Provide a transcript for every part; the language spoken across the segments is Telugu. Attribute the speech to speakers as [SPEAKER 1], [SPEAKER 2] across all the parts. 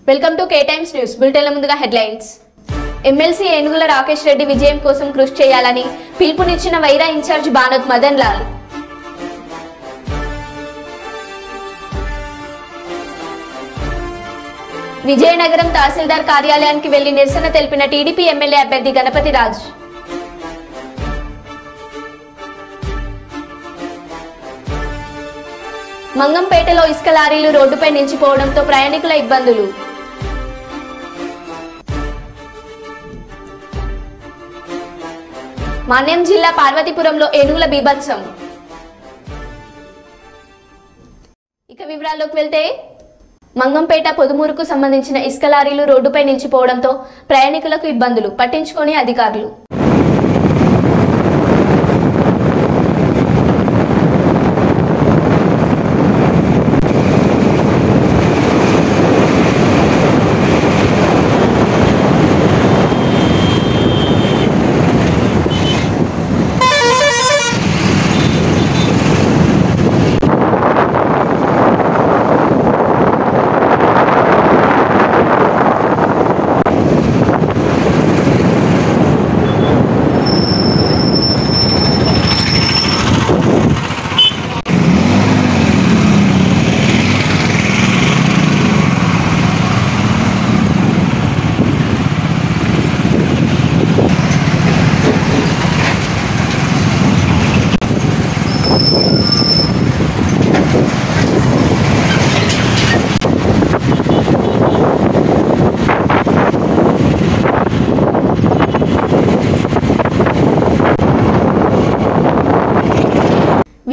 [SPEAKER 1] వెల్కమ్ టు K-Times న్యూస్ బులెటిన్ల ముందుగా హెడ్లైన్స్. ఎమ్మెల్సీ ఏనుగుల రాకేష్ రెడ్డి విజయం కోసం కృషి చేయాలని పిలుపునిచ్చిన వైరా ఇన్ఛార్జ్ బానోత్ మదన్ లాల్. విజయనగరం తహసీల్దార్ కార్యాలయానికి వెళ్లి నిరసన తెలిపిన టీడీపీ ఎమ్మెల్యే అభ్యర్థి గణపతి రాజ్. మంగంపేటలో ఇసుక లారీలు రోడ్డుపై నిలిచిపోవడంతో ప్రయాణికుల ఇబ్బందులు. మాన్యం జిల్లా పార్వతీపురంలో ఏనుగుల బీభత్సం. ఇక వివరాల్లోకి వెళ్తే మంగంపేట పొదుమూరుకు సంబంధించిన ఇసుక లారీలు రోడ్డుపై నిలిచిపోవడంతో ప్రయాణికులకు ఇబ్బందులు పట్టించుకొని అధికారులు.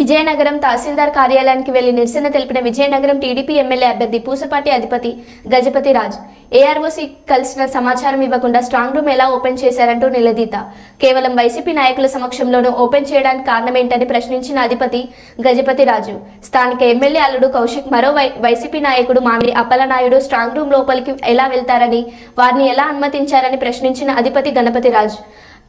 [SPEAKER 1] విజయనగరం తహసీల్దార్ కార్యాలయానికి వెళ్లి నిరసన తెలిపిన విజయనగరం టీడీపీ ఎమ్మెల్యే అభ్యర్థి పూసపాటి అధిపతి గజపతి రాజ్. ఏఆర్ఓసీ కలిసిన సమాచారం ఇవ్వకుండా స్ట్రాంగ్ రూమ్ ఎలా ఓపెన్ చేశారంటూ నిలదీత. కేవలం వైసీపీ నాయకుల సమక్షంలోనూ ఓపెన్ చేయడానికి కారణమేంటని ప్రశ్నించిన అధిపతి గజపతి రాజు. స్థానిక ఎమ్మెల్యే అల్లుడు కౌశిక్ మరో వైసీపీ నాయకుడు మామిడి అప్పలనాయుడు స్ట్రాంగ్ రూమ్ లోపలికి ఎలా వెళ్తారని వారిని ఎలా అనుమతించారని ప్రశ్నించిన అధిపతి గణపతి రాజ్.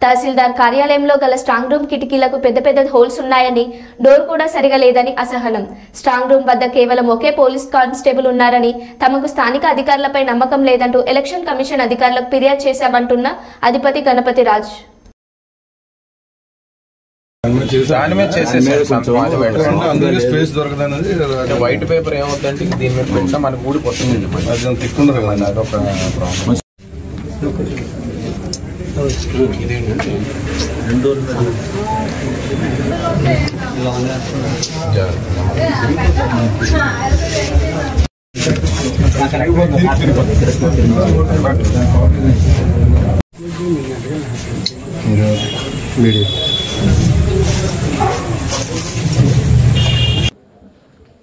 [SPEAKER 1] తహసీల్దార్ కార్యాలయంలో గల స్ట్రాంగ్ రూమ్ కిటికీలకు పెద్ద పెద్ద హోల్స్ ఉన్నాయని, డోర్ కూడా సరిగా లేదని అసహనం. స్ట్రాంగ్ రూమ్ వద్ద కేవలం ఒకే పోలీస్ కానిస్టేబుల్ ఉన్నారని, తమకు స్థానిక అధికారులపై నమ్మకం లేదంటూ ఎలక్షన్ కమిషన్ అధికారులకు ఫిర్యాదు చేశామంటున్న అధిపతి గణపతి రాజ్.
[SPEAKER 2] వైట్ పేపర్ ఏమవుతుందంటే దీని మీద పెట్టినా మనకు ఊడిపోతుంది.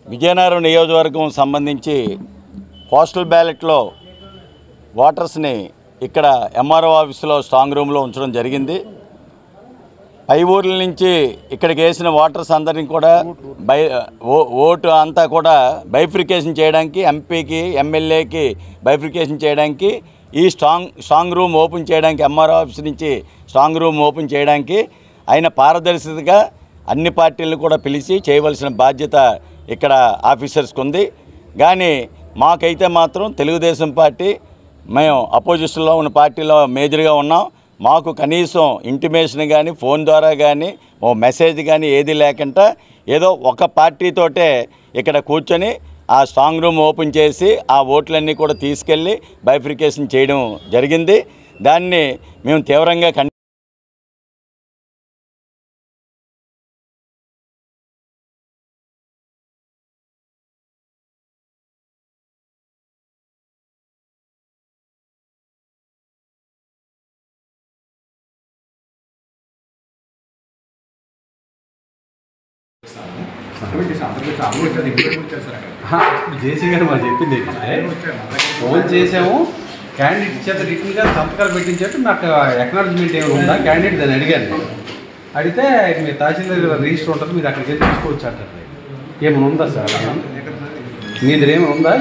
[SPEAKER 3] విజయనగరం నియోజకవర్గం సంబంధించి పోస్టల్ బ్యాలెట్లో ఓటర్స్ని ఇక్కడ ఎంఆర్ఓ ఆఫీసులో స్ట్రాంగ్ రూమ్లో ఉంచడం జరిగింది. పై ఊర్ల నుంచి ఇక్కడికి వేసిన ఓటర్స్ అందరినీ కూడా ఓటు అంతా కూడా బైఫ్రికేషన్ చేయడానికి, ఎంపీకి ఎమ్మెల్యేకి బైఫ్రికేషన్ చేయడానికి, ఈ స్ట్రాంగ్ రూమ్ ఓపెన్ చేయడానికి, ఎంఆర్ఓ ఆఫీస్ నుంచి స్ట్రాంగ్ రూమ్ ఓపెన్ చేయడానికి ఆయన పారదర్శకతగా అన్ని పార్టీలను కూడా పిలిచి చేయవలసిన బాధ్యత ఇక్కడ ఆఫీసర్స్కి ఉంది. కానీ మాకైతే మాత్రం తెలుగుదేశం పార్టీ, మేము అపోజిషన్లో ఉన్న పార్టీలో మేజర్గా ఉన్నాం. మాకు కనీసం ఇంటిమేషన్ కానీ, ఫోన్ ద్వారా కానీ, ఓ మెసేజ్ కానీ ఏది లేకుండా ఏదో ఒక పార్టీతోటే ఇక్కడ కూర్చొని ఆ స్ట్రాంగ్ రూమ్ ఓపెన్ చేసి ఆ ఓట్లన్నీ కూడా తీసుకెళ్ళి బైఫ్రికేషన్ చేయడం జరిగింది. దాన్ని మేము తీవ్రంగా
[SPEAKER 4] జేసీ గారు మాకు చెప్పింది ఫోన్ చేసాము, క్యాండిడేట్ చేత రిటర్న్గా సంతకాలు పెట్టించేట్టు నాకు ఎక్నాలజ్మెంట్ ఏమైనా ఉందా క్యాండిడేట్ దాన్ని అడిగాను. అడిగితే మీరు తహసీల్దార్ రిజిస్టర్ ఉంటుంది, మీరు అక్కడికి వెళ్ళి తీసుకోవచ్చు అంటారు. ఏమైనా ఉందా సార్? మీ దగ్గర ఏమైనా ఉందా?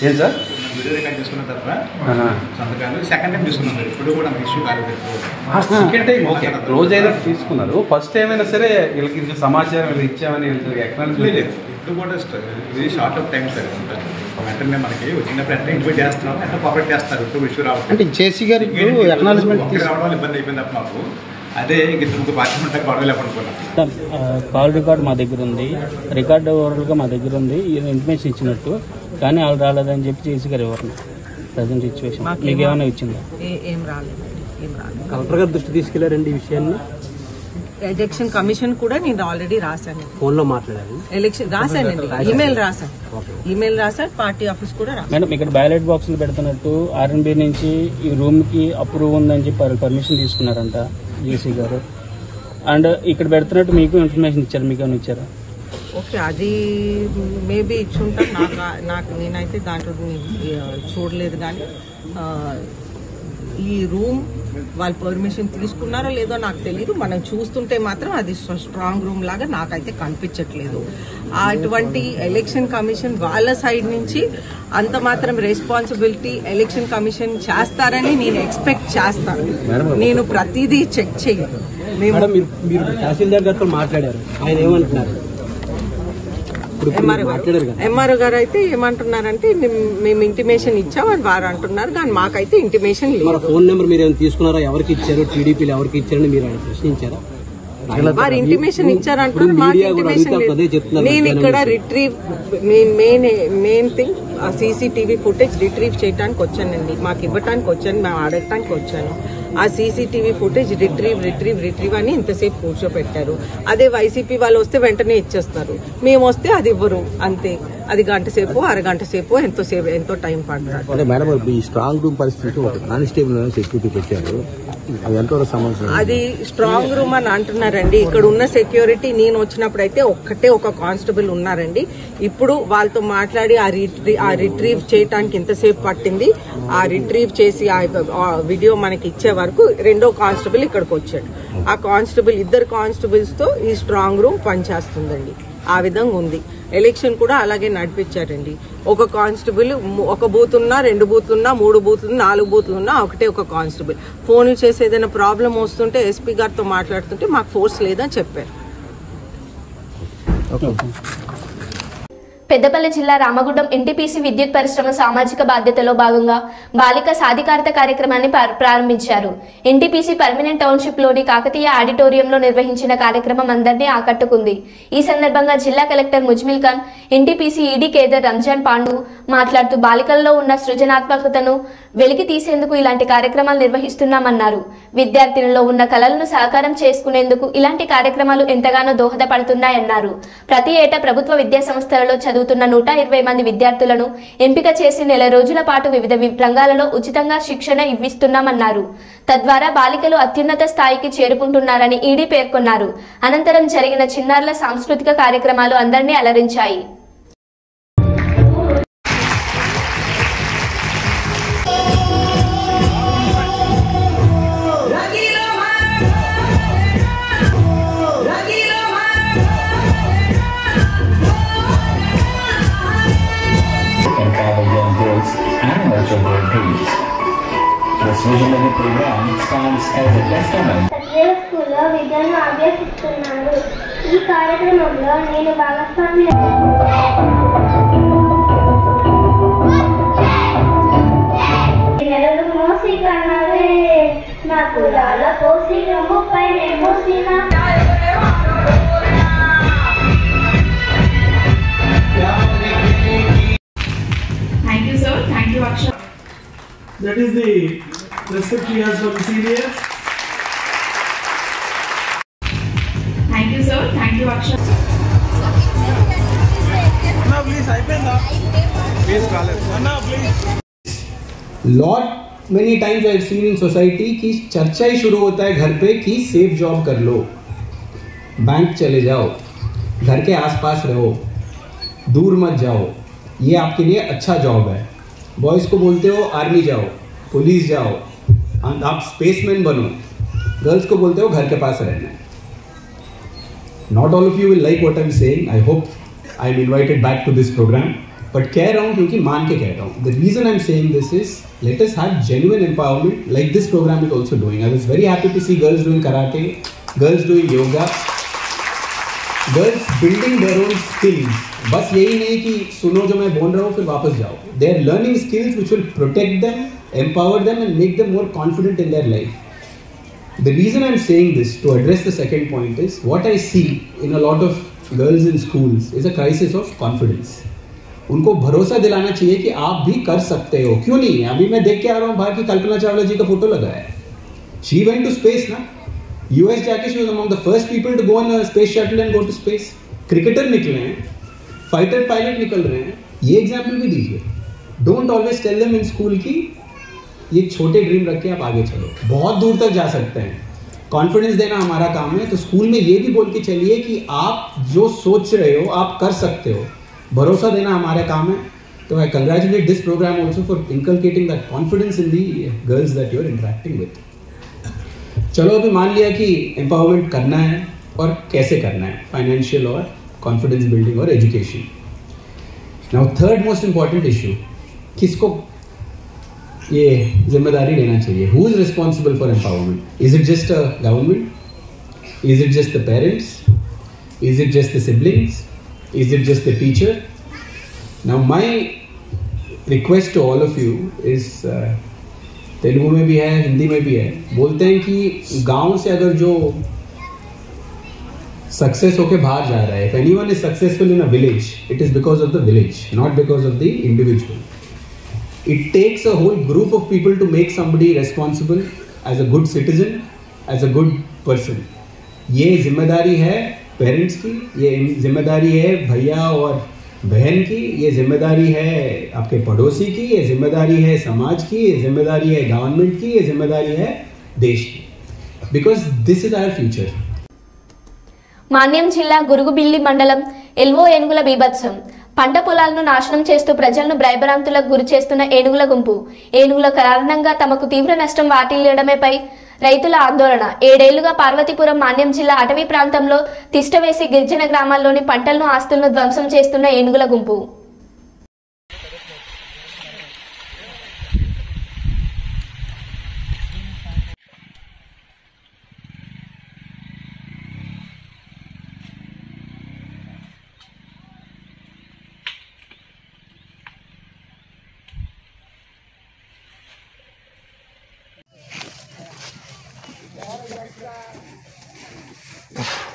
[SPEAKER 4] ఏం సార్
[SPEAKER 5] వీడియో రికార్డ్ చేసుకున్న తప్ప సంతకాలు సెకండ్ టైం తీసుకున్నాం సార్. ఇప్పుడు కూడా ఇష్యూ కాలేదు.
[SPEAKER 4] సెకండ్ టైం ఓకే, రోజైనా తీసుకున్నారు. ఫస్ట్ టైం అయినా సరే వీళ్ళకి ఇంత సమాచారం వీళ్ళు ఇచ్చామని
[SPEAKER 5] లేదు. ఇప్పుడు కూడా ఇది షార్ట్ ఆఫ్ టైం సార్. వెంటనే మనకి వచ్చినప్పుడు ఎంత ఇంటిమేట్ చేస్తున్నాం, ఎంత కోఆపరేట్ చేస్తారు. ఇప్పుడు ఇష్యూ రావాలి
[SPEAKER 6] అంటే జేసీ గారు అక్నాలజ్మెంట్
[SPEAKER 5] రావడం ఇబ్బంది అయిపోయింది తప్ప మాకు. అదే ఇంక పార్టీ ఉంటాయి గొడవ లేపనుకున్నాం.
[SPEAKER 7] కాల్ రికార్డ్ మా దగ్గర ఉంది, రికార్డు ఓవరాల్గా మా దగ్గర ఉంది, ఇన్ఫర్మేషన్ ఇచ్చినట్టు. కానీ వాళ్ళు రాలేదని చెప్పి జేసీ గారు ఎవరు ప్రజెంట్ సిచ్యువేషన్ మీకు ఏమైనా ఇచ్చిందా?
[SPEAKER 8] ఏం రాలేదు.
[SPEAKER 7] కలెక్టర్ గారు దృష్టి తీసుకెళ్లారండి ఈ విషయాన్ని.
[SPEAKER 8] ఎలక్షన్ కమిషన్ కూడా నేను ఆల్రెడీ రాశాను.
[SPEAKER 7] ఫోన్లో మాట్లాడారు.
[SPEAKER 8] ఎలక్షన్ రాశానండి, ఈమెయిల్ రాశాను, పార్టీ ఆఫీస్ కూడా రాశాను.
[SPEAKER 7] మేడం ఇక్కడ బ్యాలెట్ బాక్సులు పెడుతున్నట్టు ఆర్ఎన్బి నుంచి ఈ రూమ్ కి అప్రూవ్ ఉందని చెప్పి పర్మిషన్ తీసుకున్నారంట జేసీ గారు. అండ్ ఇక్కడ పెడుతున్నట్టు మీకు ఇన్ఫర్మేషన్ ఇచ్చారు, మీకు ఏమైనా ఇచ్చారా?
[SPEAKER 8] ఓకే, అది మేబీ ఇచ్చుంటారు. నాకు నేనైతే దాంట్లో చూడలేదు. కానీ ఈ రూమ్ వాళ్ళు పర్మిషన్ తీసుకున్నారో లేదో నాకు తెలియదు. మనం చూస్తుంటే మాత్రం అది స్ట్రాంగ్ రూమ్ లాగా నాకైతే కనిపించట్లేదు. అటువంటి ఎలక్షన్ కమిషన్ వాళ్ళ సైడ్ నుంచి అంత మాత్రం రెస్పాన్సిబిలిటీ ఎలక్షన్ కమిషన్ చేస్తారని నేను ఎక్స్పెక్ట్ చేస్తాను. నేను ప్రతిదీ చెక్ చేయను.
[SPEAKER 7] మీరు తహసీల్దార్ గారితో మాట్లాడారు, ఆయన ఏమంటున్నారు?
[SPEAKER 8] ఎంఆర్ఓ గారు అయితే ఏమంటున్నారంటే మేము ఇంటిమేషన్ ఇచ్చాం అని వారు అంటున్నారు. కానీ మాకైతే ఇంటిమేషన్ లేదు.
[SPEAKER 7] ఫోన్ నెంబర్ మీరు ఏమైనా తీసుకున్నారా? ఎవరికి ఇచ్చారు? టీడీపీలు ఎవరికి ఇచ్చారని మీరు ప్రశ్నించారా?
[SPEAKER 8] వారు ఇంటిమేషన్ ఇచ్చారంటున్నారు, మాకు ఇంటిమేషన్ లేదు. నేను ఇక్కడ main thing CCTV footage retrieve చేయడానికి వచ్చానండి. మాకు ఇవ్వటానికి వచ్చాను, మేము అడగటానికి వచ్చాను. ఆ సీసీటీవీ ఫుటేజ్ రిట్రీవ్ అని ఇంతసేపు కూర్చోపెట్టారు. అదే వైసీపీ వాళ్ళు వస్తే వెంటనే ఇచ్చేస్తారు, మేము వస్తే అది ఇవ్వరు. అంతే, అది గంట సేపు అరగంట సేపు ఎంతో టైం పడతారు.
[SPEAKER 6] అంటే మేడం ఈ స్ట్రాంగ్ రూమ్ పరిస్థితి ఒక కానిస్టేబుల్ సెక్యూరిటీ పెట్టారు, అది ఎంతవరకు సమస్య?
[SPEAKER 8] అది స్ట్రాంగ్ రూమ్ అని అంటున్నారండి. ఇక్కడ ఉన్న సెక్యూరిటీ నేను వచ్చినప్పుడు అయితే ఒక కానిస్టేబుల్ ఉన్నారండి. ఇప్పుడు వాళ్ళతో మాట్లాడి ఆ రిట్రీవ్ చేయడానికి ఇంతసేపు పట్టింది. ఆ రిట్రీవ్ చేసి ఆ వీడియో మనకి ఇచ్చే వరకు రెండో కానిస్టేబుల్ ఇక్కడికి వచ్చాడు. ఆ కానిస్టేబుల్ ఇద్దరు కానిస్టేబుల్స్ తో ఈ స్ట్రాంగ్ రూమ్ పనిచేస్తుందండి. ఆ విధంగా ఉంది. ఎలక్షన్ కూడా అలాగే నడిపించారండి. ఒక కానిస్టేబుల్ ఒక బూత్ ఉన్నా, 2 బూత్లు ఉన్నా, 3 బూత్లు, 4 బూత్లు ఉన్నా ఒకటే ఒక కానిస్టేబుల్. ఫోన్లు చేసి ఏదైనా ప్రాబ్లం వస్తుంటే ఎస్పీ గారితో మాట్లాడుతుంటే మాకు ఫోర్స్ లేదని చెప్పారు.
[SPEAKER 1] పెద్దపల్లి జిల్లా రామగుండం ఎన్టీపీసీ విద్యుత్ పరిశ్రమ సామాజిక బాధ్యతలో భాగంగా బాలిక సాధికారత కార్యక్రమాన్ని ప్రారంభించారు. ఎన్టీపీసీ పర్మనెంట్ టౌన్షిప్ లోని కాకతీయ ఆడిటోరియంలో నిర్వహించిన కార్యక్రమం అందరినీ ఆకట్టుకుంది. ఈ సందర్భంగా జిల్లా collector Muzammil Khan, NTPC ED Kedar Ramzan Pandu మాట్లాడుతూ బాలికల్లో ఉన్న సృజనాత్మకతను వెలికి తీసేందుకు ఇలాంటి కార్యక్రమాలు నిర్వహిస్తున్నామన్నారు. విద్యార్థినుల్లో ఉన్న కళలను సాకారం చేసుకునేందుకు ఇలాంటి కార్యక్రమాలు ఎంతగానో దోహదపడుతున్నాయన్నారు. ప్రతి ఏటా ప్రభుత్వ విద్యా సంస్థలలో చదువుతున్న 120 మంది విద్యార్థులను ఎంపిక చేసి నెల రోజుల పాటు వివిధ రంగాలలో ఉచితంగా శిక్షణ ఇవ్విస్తున్నామన్నారు. తద్వారా బాలికలు అత్యున్నత స్థాయికి చేరుకుంటున్నారని ఈడీ పేర్కొన్నారు. అనంతరం జరిగిన చిన్నారుల సాంస్కృతిక కార్యక్రమాలు అందరినీ అలరించాయి.
[SPEAKER 9] స్కూల్లో విద్యను అభ్యసిస్తున్నాను. ఈ కార్యక్రమంలో నేను భాగస్వామి. నెలలు మోసి కన్నవే నా కులాల పోసి 30 మోసిన.
[SPEAKER 10] Thank you, sir. Thank you, Akshay.
[SPEAKER 11] That is the respect he has for the seniors.
[SPEAKER 10] Thank you, sir. Thank you, Akshay.
[SPEAKER 11] Anna, please, please, Anna, please.
[SPEAKER 6] Lot many times I have seen in society कि चर्चा ही शुरू होता है घर पे कि सेफ जॉब कर लो, बैंक चले जाओ, घर के आसपास रहो, दूर मत जाओ, ये आपके लिए अच्छा जॉब है. बॉयज़ को बोलते हो आर्मी जाओ, पुलिस जाओ, आप स्पेसमैन बनो. गर्ल्स को बोलते हो घर के पास रहना. Not all of you will like what I am saying. I hope I am invited back to this program. But कह रहा हूँ क्योंकि मान के कह रहा हूँ. The reason I'm saying this is let us have genuine empowerment like this program is also doing. I was very happy to see girls doing karate, girls doing yoga, girls building their own skills. बस यही नहीं कि सुनो जो मैं बोल रहा हूँ फिर वापस जाओ. They are learning skills which will protect them, empower them and make them more confident in their life. The reason I'm saying this to address the second point is what I see in a lot of girls in schools is a crisis of confidence. उनको भरोसा दिलाना चाहिए कि आप भी कर सकते हो. क्यों नहीं? अभी मैं देख के आ रहा हूँ बाहर की कल्पना चावला जी का फोटो लगा है. She went to space ना. US जाके she was among the first people to go on a space shuttle and go to space. Cricketer निकले हैं, फाइटर पायलट निकल रहे हैं. ये एग्जाम्पल भी दीजिए. Don't always tell them in school की ये छोटे ड्रीम रख के आप आगे चलो, बहुत दूर तक जा सकते हैं. कॉन्फिडेंस देना हमारा काम है. तो स्कूल में ये भी बोल के चलिए कि आप जो सोच रहे हो आप कर सकते हो. भरोसा देना हमारा काम है. तो I congratulate this programme also for inculcating that confidence in the girls that you are interacting with. चलो अभी मान लिया कि एम्पावरमेंट करना है और कैसे करना है, फाइनेंशियल और कॉन्फिडेंस बिल्डिंग और education. Now third most important issue, किसको ये जिम्मेदारी लेना चाहिए? Who is responsible for empowerment? Is it just a government? Is it just the parents? Is it just the siblings? Is it just the teacher? Now my request to all of you is, Telugu में भी है, हिंदी में भी है, बोलते हैं कि गांव से अगर जो सक्सेस होके बाहर जा रहा है, if anyone is successful in a village, it is because of the village, not because of the individual. It takes a whole group of people to make somebody responsible as a good citizen, as a good person. ये जिम्मेदारी है पेरेंट्स की, ये जिम्मेदारी है भैया और बहन की, ये जिम्मेदारी है आपके पड़ोसी की, ये जिम्मेदारी है समाज की, ये जिम्मेदारी है गवर्नमेंट की, ये जिम्मेदारी है देश की. Because this is our future.
[SPEAKER 1] మాన్యం జిల్లా గురుగుబిల్లి మండలం ఎల్వో ఏనుగుల బీభత్సం. పంట పొలాలను నాశనం చేస్తూ ప్రజలను భయభ్రాంతులకు గురి చేస్తున్న ఏనుగుల గుంపు. ఏనుగుల కారణంగా తమకు తీవ్ర నష్టం వాటిల్లడమేపై రైతుల ఆందోళన. 7 ఏళ్లుగా పార్వతీపురం మాన్యం జిల్లా అటవీ ప్రాంతంలో తిష్టవేసి గిరిజన గ్రామాల్లోని పంటలను ఆస్తులను ధ్వంసం చేస్తున్న ఏనుగుల గుంపు.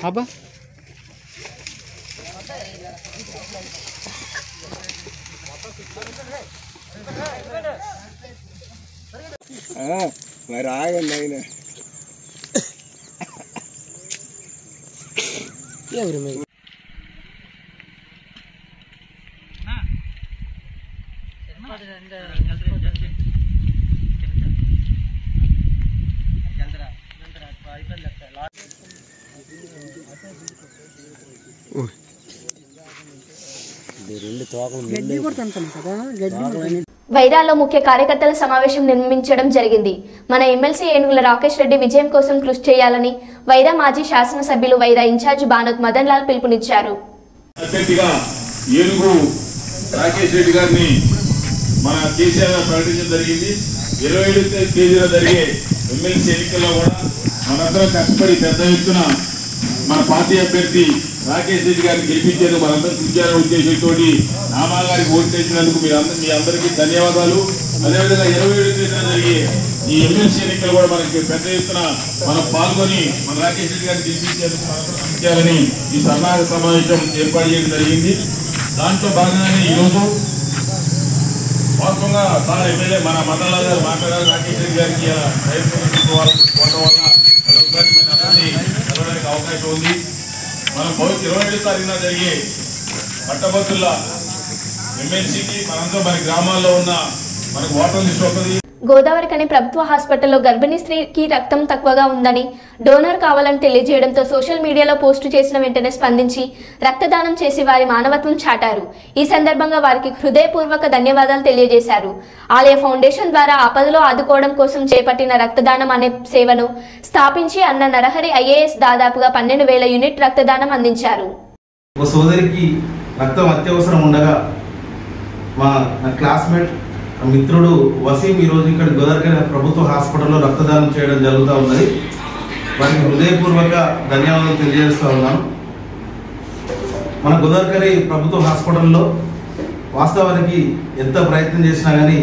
[SPEAKER 12] Apa? Phải rải bên đây nè. వైరాలో ముఖ్య కార్యకర్తల సమావేశం నిర్మించడం జరిగింది. మన ఎమ్మెల్సీ ఏనుగుల రాకేష్ రెడ్డి విజయం కోసం కృషి చేయాలని వైరా మాజీ శాసనసభ్యులు వైరా ఇన్ఛార్జ్ బానోత్ మదన్ లాల్ పిలుపునిచ్చారు.
[SPEAKER 13] ఏనుగు రాకేష్ రెడ్డి గారిని మన కేసీఆర్ ప్రకటించడం జరిగింది. 27 తేదీన జరిగే ఎమ్మెల్సీ ఎన్నికల్లో కూడా మనందరం కష్టపడి పెద్ద ఎత్తున మన పార్టీ అభ్యర్థి రాకేష్ రెడ్డి గారిని గెలిపించేందుకు మనందరం కృషి చేయాలనే ఉద్దేశంతో రామా గారికి ఓటు చేసినందుకు మీ అందరికీ ధన్యవాదాలు. అదేవిధంగా 27 తేదీన జరిగే ఈ ఎమ్మెల్సీ ఎన్నికలు కూడా మనకి పెద్ద ఎత్తున మనం పాల్గొని మన రాకేష్ రెడ్డి గారిని గెలిపించేందుకు మనందరం కృషి చేయాలని ఈ సన్నాహక సమావేశం ఏర్పాటు చేయడం జరిగింది. దాంట్లో భాగంగానే ఈరోజు వాస్తవంగా సార్ ఎమ్మెల్యే మన మదన్లాల్ గారు మాట్లాడారు. రాకేష్ రెడ్డి గారికి పోవడం వల్ల కలవడానికి అవకాశం ఉంది. మనం 27 తారీఖున జరిగే పట్టభద్రుల ఎమ్మెల్సీకి మనందరం మన గ్రామాల్లో ఉన్న మనకు ఓటర్ లిస్ట్ వస్తుంది.
[SPEAKER 1] గోదావరికని ప్రభుత్వ హాస్పిటల్లో గర్భిణీ స్త్రీకి రక్తం తక్కువగా ఉందని డోనర్ కావాలని తెలియజేయడంతో సోషల్ మీడియాలో పోస్టు చేసిన వెంటనే స్పందించి రక్తదానం చేసి వారి మానవత్వం చాటారు. ఈ సందర్భంగా వారికి హృదయపూర్వక ధన్యవాదాలు తెలియజేశారు. ఆలయ ఫౌండేషన్ ద్వారా ఆపదలో ఆదుకోవడం కోసం చేపట్టిన రక్తదానం అనే సేవను స్థాపించి అన్న నరహరి ఐఏఎస్ దాదాపుగా 12,000 యూనిట్ రక్తదానం అందించారు.
[SPEAKER 14] ఒక సోదరికి రక్తం అత్యవసరం ఉండగా నా క్లాస్మేట్ మిత్రుడు వసీం ఈరోజు ఇక్కడ గోదావరి ప్రభుత్వ హాస్పిటల్లో రక్తదానం చేయడం జరుగుతూ ఉన్నది. వారికి హృదయపూర్వక ధన్యవాదాలు తెలియజేస్తూ ఉన్నాను. మన గోదావరి ప్రభుత్వ హాస్పిటల్లో వాస్తవానికి ఎంత ప్రయత్నం చేసినా కానీ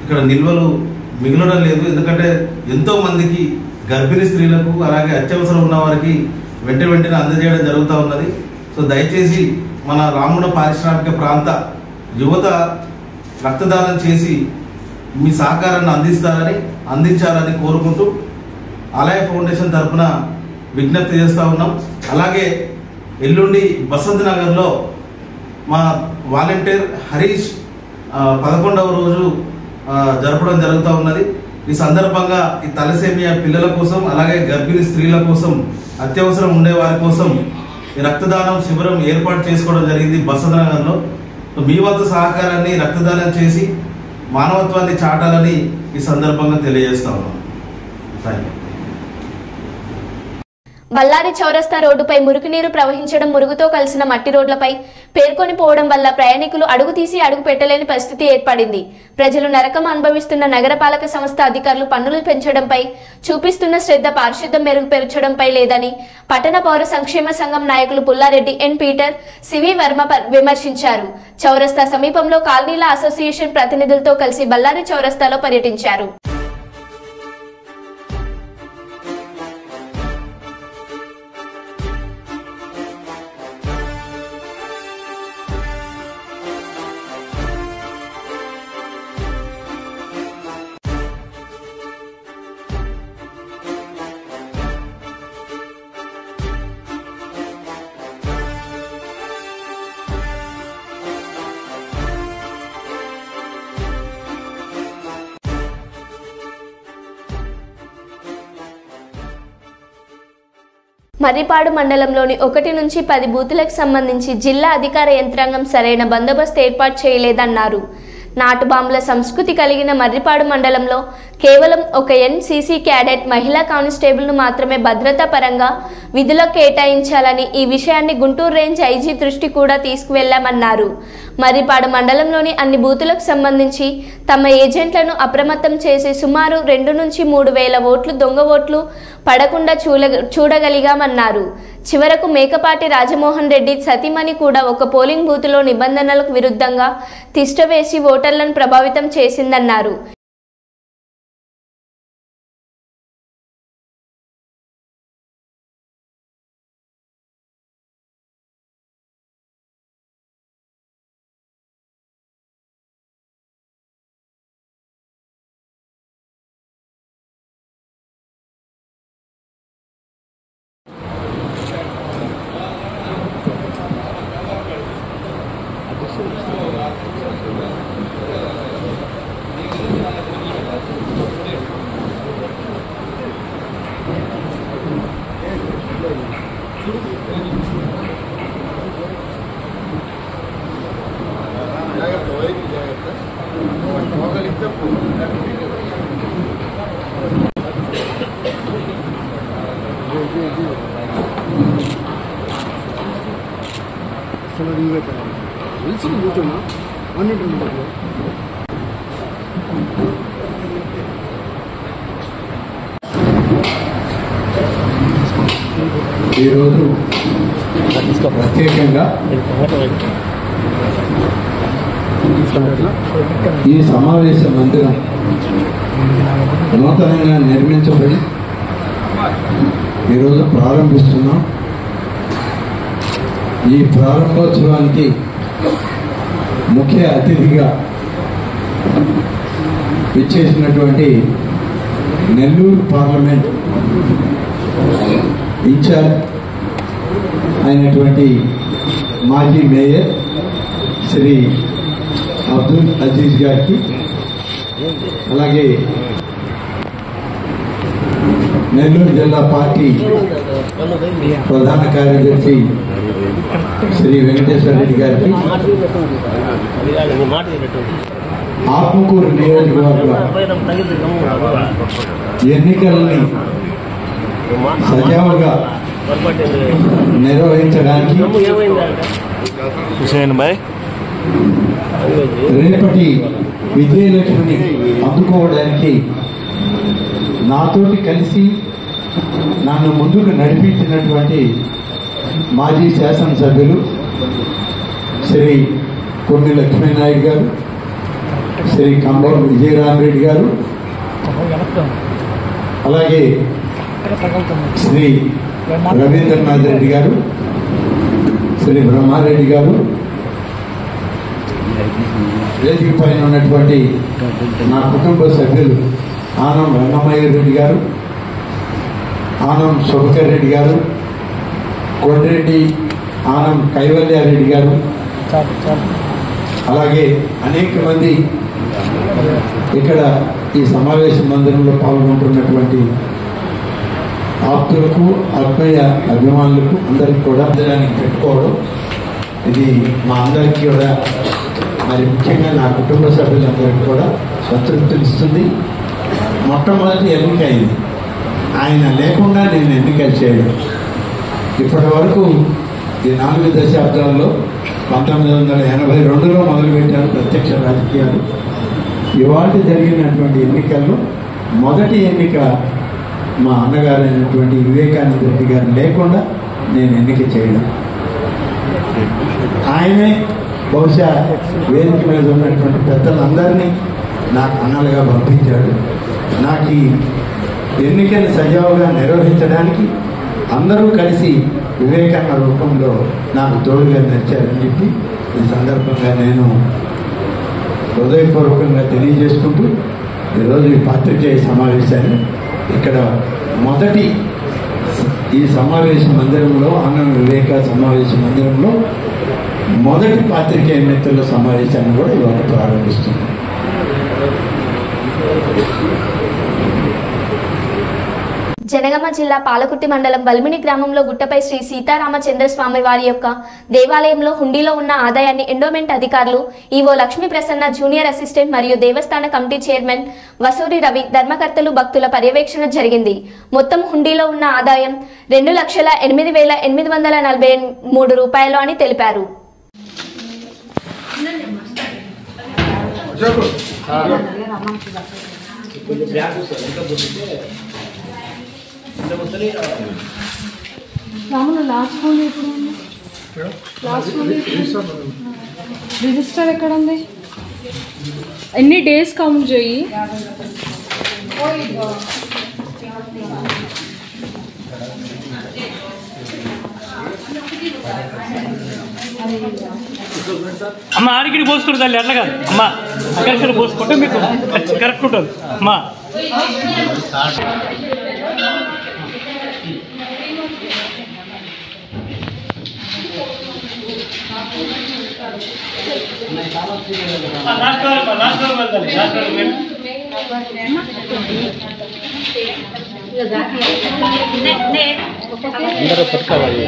[SPEAKER 14] ఇక్కడ నిల్వలు మిగలడం లేదు. ఎందుకంటే ఎంతోమందికి గర్భిణీ స్త్రీలకు అలాగే అత్యవసరం ఉన్న వారికి వెంటనే అందజేయడం జరుగుతూ ఉన్నది. సో దయచేసి మన రామగుండం పారిశ్రామిక ప్రాంత యువత రక్తదానం చేసి మీ సహకారాన్ని అందించాలని కోరుకుంటూ ఆలయ ఫౌండేషన్ తరఫున విజ్ఞప్తి చేస్తూ ఉన్నాం. అలాగే ఎల్లుండి బసంత్ నగర్లో మా వాలంటీర్ హరీష్ 11వ రోజు జరపడం జరుగుతూ ఉన్నది. ఈ సందర్భంగా ఈ తలసేమియా పిల్లల కోసం అలాగే గర్భిణీ స్త్రీల కోసం అత్యవసరం ఉండే వారి కోసం ఈ రక్తదానం శిబిరం ఏర్పాటు చేసుకోవడం జరిగింది బసంత్ నగర్లో. మీ వంతు సహకారాన్ని రక్తదానం చేసి మానవత్వాన్ని చాటాలని ఈ సందర్భంగా తెలియజేస్తా ఉన్నాం. Thank you.
[SPEAKER 1] బళ్ళారి చౌరస్తా రోడ్డుపై మురుగునీరు ప్రవహించడం, మురుగుతో కలిసిన మట్టి రోడ్లపై పేర్కొని పోవడం వల్ల ప్రయాణికులు అడుగు తీసి అడుగు పెట్టలేని పరిస్థితి ఏర్పడింది. ప్రజలు నరకం అనుభవిస్తున్న నగరపాలక సంస్థ అధికారులు పన్నులు పెంచడంపై చూపిస్తున్న శ్రద్ధ పారిశుద్ధ్యం మెరుగుపరచడంపై లేదని పట్టణ పౌర సంక్షేమ సంఘం నాయకులు Pullareddy, N Peter, CV Varma విమర్శించారు. చౌరస్తా సమీపంలో కాలనీల అసోసియేషన్ ప్రతినిధులతో కలిసి బళ్ళారి చౌరస్తాలో పర్యటించారు. మర్రిపాడు మండలంలోని 1 నుంచి 10 బూతులకు సంబంధించి జిల్లా అధికార యంత్రాంగం సరైన బందోబస్తు ఏర్పాటు చేయలేదన్నారు. నాటు బాంబుల సంస్కృతి కలిగిన మర్రిపాడు మండలంలో కేవలం ఒక ఎన్సీసీ క్యాడెట్ మహిళా కానిస్టేబుల్ను మాత్రమే భద్రతా పరంగా విధులకు కేటాయించాలని ఈ విషయాన్ని గుంటూరు రేంజ్ ఐజీ దృష్టి కూడా తీసుకువెళ్లామన్నారు. మర్రిపాడు మండలంలోని అన్ని బూతులకు సంబంధించి తమ ఏజెంట్లను అప్రమత్తం చేసి సుమారు 2 నుంచి 3 వేల ఓట్లు దొంగ ఓట్లు పడకుండా చూడగలిగామన్నారు. చివరకు మేకపాటి రాజమోహన్ రెడ్డి సతీమణి కూడా ఒక పోలింగ్ బూత్లో నిబంధనలకు విరుద్ధంగా తిష్టవేసి ఓటర్లను ప్రభావితం చేసిందన్నారు.
[SPEAKER 15] ఈరోజు ప్రత్యేకంగా ఈ సమావేశ మందిరం నూతనంగా నిర్మించబడి ఈరోజు ప్రారంభిస్తున్నాం. ఈ ప్రారంభోత్సవానికి ముఖ్య అతిథిగా విచ్చేసినటువంటి నెల్లూరు పార్లమెంట్ ఇన్ఛార్జ్ అయినటువంటి మాజీ మేయర్ శ్రీ అబ్దుల్ అజీజ్ గారికి, అలాగే నెల్లూరు జిల్లా పార్టీ ప్రధాన కార్యదర్శి శ్రీ వెంకటేశ్వర రెడ్డి గారికి, ఆత్మకూరు నియోజకవర్గ ఎన్నికల్ని సజావుగా నిర్వహించడానికి రేపటి విజయలక్ష్మిని అందుకోవడానికి నాతోటి కలిసి నన్ను ముందుకు నడిపించినటువంటి మాజీ శాసనసభ్యులు శ్రీ కొన్ని లక్ష్మీనాయుడు గారు, శ్రీ కంబం విజయరామరెడ్డి గారు, అలాగే శ్రీ రవీంద్రనాథ్ రెడ్డి గారు, శ్రీ బ్రహ్మారెడ్డి గారు, వేదిక పైన ఉన్నటువంటి నా కుటుంబ సభ్యులు ఆనం రంగమయ్య రెడ్డి గారు, ఆనం శుభకర్ రెడ్డి గారు, కొండ్రెడ్డి ఆనం కైవల్యారెడ్డి గారు, అలాగే అనేక మంది ఇక్కడ ఈ సమావేశ మందిరంలో పాల్గొంటున్నటువంటి ఆప్తులకు, ఆత్మీయ అభిమానులకు అందరికీ కూడా అందరానికి పెట్టుకోవడం ఇది మా అందరికీ కూడా మరి ముఖ్యంగా నా కుటుంబ సభ్యులందరికీ కూడా సంతృప్తినిస్తుంది. మొట్టమొదటి ఎన్నిక అయింది, ఆయన లేకుండా నేను ఎన్నికలు చేయడం. ఇప్పటి వరకు ఈ 4 దశాబ్దాల్లో 1982లో మొదలుపెట్టారు ప్రత్యక్ష రాజకీయాలు. ఇవాళ జరిగినటువంటి ఎన్నికల్లో మొదటి ఎన్నిక మా అన్నగారైనటువంటి వివేకానంద రెడ్డి గారు లేకుండా నేను ఎన్నిక చేయడం. ఆయనే బహుశా వేదిక మీద ఉన్నటువంటి పెద్దలందరినీ నాకు అన్నలుగా పంపించాడు. నాకు ఈ ఎన్నికలు సజావుగా నిర్వహించడానికి అందరూ కలిసి వివేకానంద రూపంలో నాకు తోడుగా నచ్చారని చెప్పి ఈ సందర్భంగా నేను హృదయపూర్వకంగా తెలియజేసుకుంటూ ఈరోజు ఈ పాత్రికేయ సమావేశాన్ని ఇక్కడ మొదటి ఈ సమావేశ మందిరంలో ఆనంద వివేక సమావేశ మందిరంలో మొదటి పాత్రికేయ మిత్రుల సమావేశాన్ని కూడా ఇవాళ ప్రారంభిస్తున్నాం.
[SPEAKER 1] జనగామ జిల్లా పాలకుర్తి మండలం బల్మిని గ్రామంలో గుట్టపై శ్రీ సీతారామచంద్ర స్వామి వారి యొక్క దేవాలయంలో హుండీలో ఉన్న ఆదాయాన్ని ఎండోమెంట్ అధికారులు EO Lakshmi Prasanna, junior assistant మరియు దేవస్థాన కమిటీ చైర్మన్ వసూరి రవి, ధర్మకర్తలు, భక్తుల పర్యవేక్షణ జరిగింది. మొత్తం హుండీలో ఉన్న ఆదాయం 2,08,843 రూపాయలు అని తెలిపారు.
[SPEAKER 16] రిజిస్టర్ ఎక్కడ ఉంది? ఎన్ని డేస్ కౌంట్ చేయి.
[SPEAKER 17] అమ్మ ఆడికి పోసుకుంటు తల్లి అట్లా కాదు అమ్మా, అక్కడ పోసుకుంటే మీకు కరెక్ట్ ఉంటుంది అమ్మా.
[SPEAKER 7] అందరూ పట్టుకోవాలి.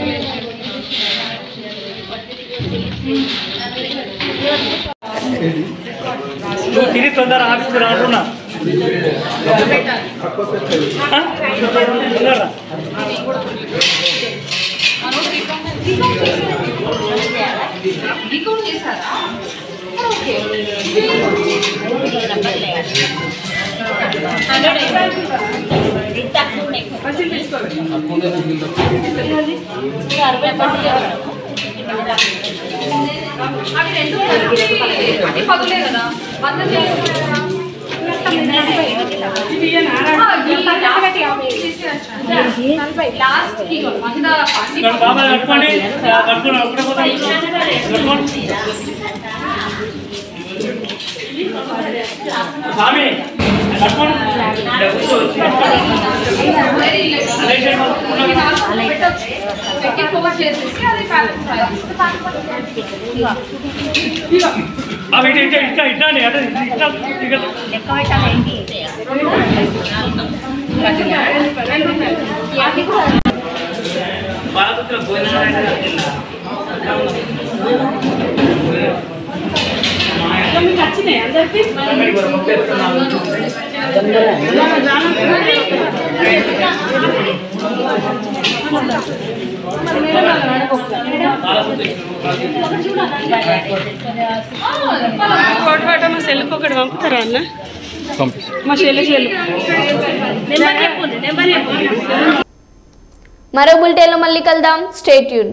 [SPEAKER 17] నువ్వు తిరిగి తొందర ఆఫీస్కి రాకున్నా స్వామి
[SPEAKER 16] వచ్చినాయి అందరికి మా సెల్కి ఒకటి పంపుతారా అన్న? మా సెల్కి
[SPEAKER 1] మరో బులెటిన్లో మళ్ళీ కలుద్దాం. Stay tune.